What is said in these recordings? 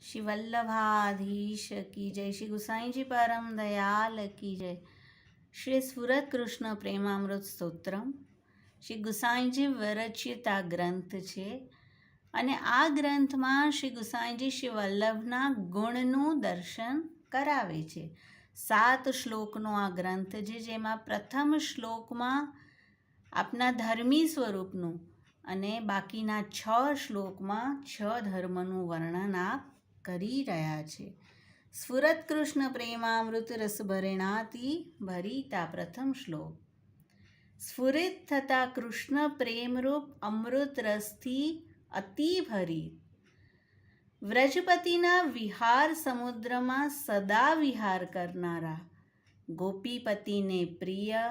श्री वल्लभाधीश की जय। श्री गुसाई जी परम दयाल की जय। श्री સ્ફુરત કૃષ્ણ પ્રેમામૃત સ્તોત્રમ શ્રી ગુસાઈજી વિરચિત આ ગ્રંથ છે અને આ ગ્રંથમાં શ્રી ગુસાઈજી શ્રી વલ્લભના ગુણનું દર્શન કરાવે છે. 7 શ્લોકનો આ ગ્રંથ છે, જેમાં પ્રથમ શ્લોકમાં આપના ધર્મી સ્વરૂપનું અને બાકીના 6 શ્લોકમાં 6 ધર્મનું વર્ણન આપ કરી રહ્યા છે. સ્ફુરત કૃષ્ણ પ્રેમામૃત રસ ભરેણાથી ભરીતા પ્રથમ શ્લોક. સ્ફુરિત થતા કૃષ્ણ પ્રેમરૂપ અમૃત રસથી અતિ ભરી વ્રજપતિના વિહાર સમુદ્રમાં સદા વિહાર કરનારા ગોપીપતિને પ્રિય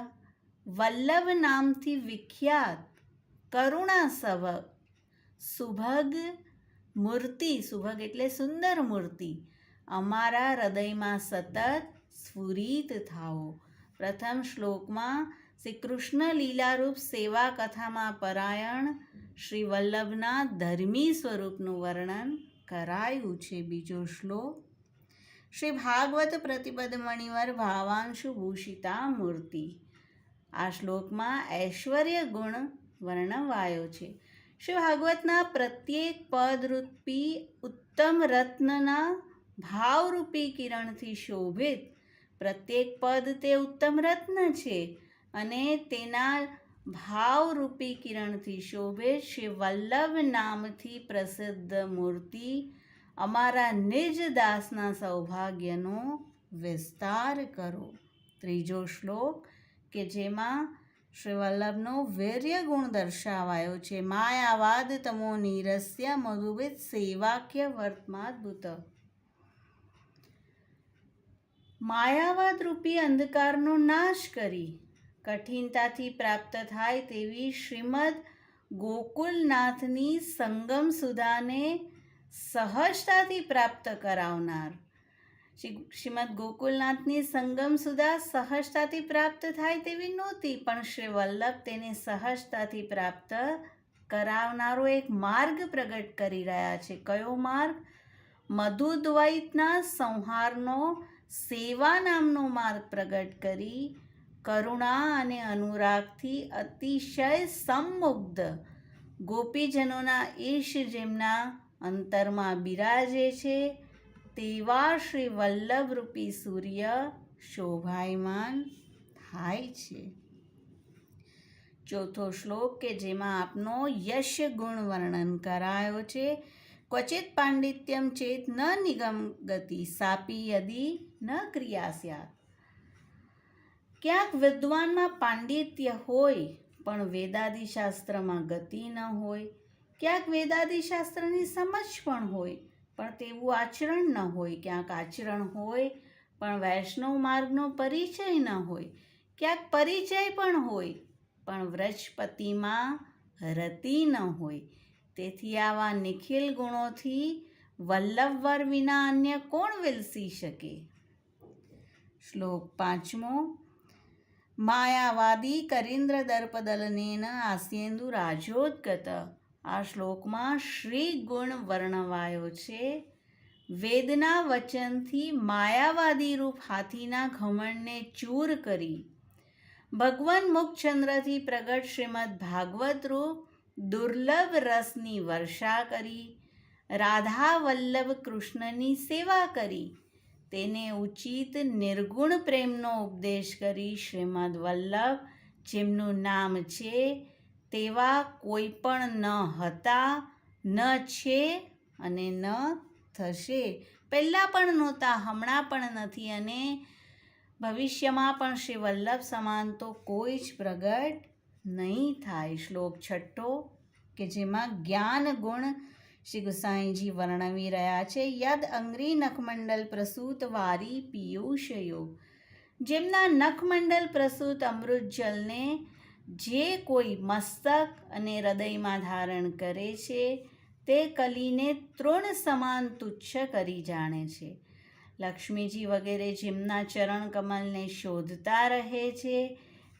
વલ્લભ નામથી વિખ્યાત કરુણા સભગ સુભગ મૂર્તિ, સુભગ એટલે સુંદર મૂર્તિ, અમારા હૃદયમાં સતત સ્ફુરિત થાઓ. પ્રથમ શ્લોકમાં શ્રી કૃષ્ણ લીલારૂપ સેવા કથામાં પરાયણ શ્રી વલ્લભના ધર્મી સ્વરૂપનું વર્ણન કરાયું છે. બીજો શ્લોક શ્રી ભાગવત પ્રતિપદ મણિવર ભાવાંશુ ભૂષિતા મૂર્તિ. આ શ્લોકમાં ઐશ્વર્ય ગુણ વર્ણવાયો છે. શ્રી ભાગવતના પ્રત્યેક પદરૂપી ઉત્તમ રત્નના ભાવરૂપી કિરણથી શોભિત. પ્રત્યેક પદ તે ઉત્તમ રત્ન છે અને તેના ભાવરૂપી કિરણથી શોભિત શ્રી વલ્લભ નામથી પ્રસિદ્ધ મૂર્તિ અમારા નિજ દાસના સૌભાગ્યનો વિસ્તાર કરો. ત્રીજો શ્લોક કે જેમાં શ્રી વલ્લભનો વીર્ય ગુણ દર્શાવાયો છે. માયાવાદ તમો નીરસ્ય મધુવિત સેવાક્ય વર્તમાદભૂત. માયાવાદ રૂપી અંધકારનો નાશ કરી કઠિનતાથી પ્રાપ્ત થાય તેવી શ્રીમદ ગોકુલનાથની સંગમ સુધાને સહજતાથી પ્રાપ્ત કરાવનાર. શ્રીમદ ગોકુલનાથની સંગમ સુધા સહજતાથી પ્રાપ્ત થાય તેવી નહોતી, પણ શ્રી વલ્લભ તેને સહજતાથી પ્રાપ્ત કરાવનારો એક માર્ગ પ્રગટ કરી રહ્યા છે. કયો માર્ગ? મધુદ્વૈતના સંહારનો સેવા નામનો માર્ગ પ્રગટ કરી કરુણા અને અનુરાગથી અતિશય સંમુગ્ધ ગોપીજનોના ઈશ જેમના અંતરમાં બિરાજે છે તેવા શ્રી વલ્લભરૂપી સૂર્ય શોભાયમાન થાય છે. ચોથો શ્લોક કે જેમાં આપનો યશ ગુણ વર્ણન કરાયો છે. ક્વચિત પાંડિત્યમ ચેત ન નિગમ ગતિ સાપી યદિ ન ક્રિયા સ્યાત. ક્યાંક વિદ્વાનમાં પાંડિત્ય હોય પણ વેદાદિ શાસ્ત્રમાં ગતિ ન હોય, ક્યાંક વેદાદિ શાસ્ત્રની સમજ પણ હોય પણ તેવું આચરણ ન હોય, ક્યાંક આચરણ હોય પણ વૈષ્ણવ માર્ગનો પરિચય ન હોય, ક્યાંક પરિચય પણ હોય પણ વ્રજપતિમાં રતિ ન હોય. તેથી આવા નિખિલ ગુણોથી વલ્લભવર વિના અન્ય કોણ વિલસી શકે? શ્લોક પાંચમો. માયાવાદી કરીન્દ્ર દર્પદલનેન આસ્યેન્દુ રાજોદ્ગત. આ શ્લોકમાં શ્રી ગુણ વર્ણવાયો છે. વેદના વચનથી માયાવાદી રૂપ હાથીના ઘમંડને ચૂર કરી ભગવાન મુખચંદ્રથી પ્રગટ શ્રીમદ ભાગવત રૂપ દુર્લભ રસની વર્ષા કરી રાધા વલ્લભ કૃષ્ણની સેવા કરી તેને ઉચિત નિર્ગુણ પ્રેમનો ઉપદેશ કરી શ્રીમદ વલ્લભ જેમનું નામ છે તેવા કોઈ પણ ન હતા, ન છે અને ન થશે. પહેલાં પણ નહોતા, હમણાં પણ નથી અને ભવિષ્યમાં પણ શ્રી વલ્લભ સમાન તો કોઈ જ પ્રગટ નહીં થાય. શ્લોક છઠ્ઠો કે જેમાં જ્ઞાન ગુણ શ્રી ગુસાઈજી વર્ણવી રહ્યા છે. યદ અંગ્રી નખમંડલ પ્રસૂત વારી પિયુષયો. જેમના નખમંડલ પ્રસૂત અમૃત જલને જે કોઈ મસ્તક અને હૃદયમાં ધારણ કરે છે તે કલીને તૃણ સમાન તુચ્છ કરી જાણે છે. લક્ષ્મીજી વગેરે જેમના ચરણ કમલને શોધતા રહે છે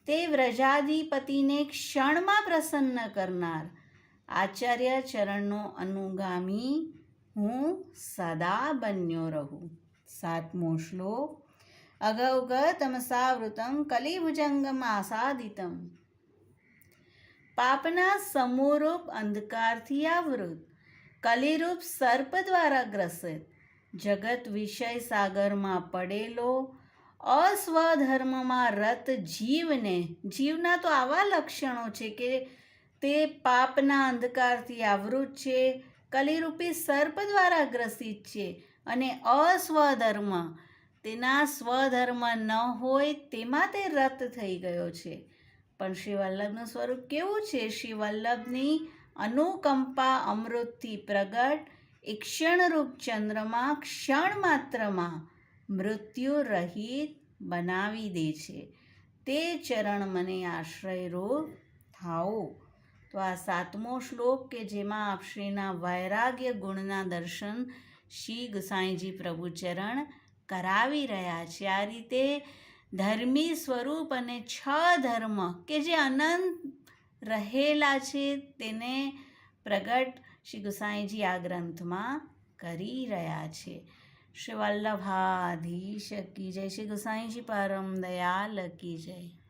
તે વ્રજાધિપતિને ક્ષણમાં પ્રસન્ન કરનાર આચાર્ય ચરણનો અનુગામી હું સદા બન્યો રહું. 7મો શ્લોક. અગૌગ તમસાવૃતમ કલિભુજંગમ આસાદિતમ. પાપના સમૂહરૂપ અંધકારથી આવૃત, કલિરૂપ સર્પ દ્વારા ગ્રસિત, જગત વિષય સાગરમાં પડેલો, અસ્વધર્મમાં રત જીવને, જીવના તો આવા લક્ષણો છે કે તે પાપના અંધકારથી આવૃત છે, કલિરૂપી સર્પ દ્વારા ગ્રસિત છે અને અસ્વધર્મ, તેના સ્વધર્મ ન હોય તેમાં તે રત થઈ ગયો છે. પણ શ્રી વલ્લભનું સ્વરૂપ કેવું છે? શ્રી વલ્લભની અનુકંપા અમૃતથી પ્રગટ એ ક્ષણરૂપ ચંદ્રમાં ક્ષણ માત્રમાં મૃત્યુ રહિત બનાવી દે છે. તે ચરણ મને આશ્રયરૂપ થાઓ. તો આ 7મો શ્લોક કે જેમાં આપશ્રીના વૈરાગ્ય ગુણના દર્શન શ્રી ગુસાઈજી પ્રભુચરણ કરાવી રહ્યા છે. આ રીતે ધર્મી સ્વરૂપ અને 6 ધર્મ કે જે અનંત રહેલા છે તેને પ્રગટ શ્રી ગુસાઈજી આ ગ્રંથમાં કરી રહ્યા છે. શ્રી વલ્લભાધીશ કી જય. શ્રી ગુસાઈજી પરમ દયાલ કી જય.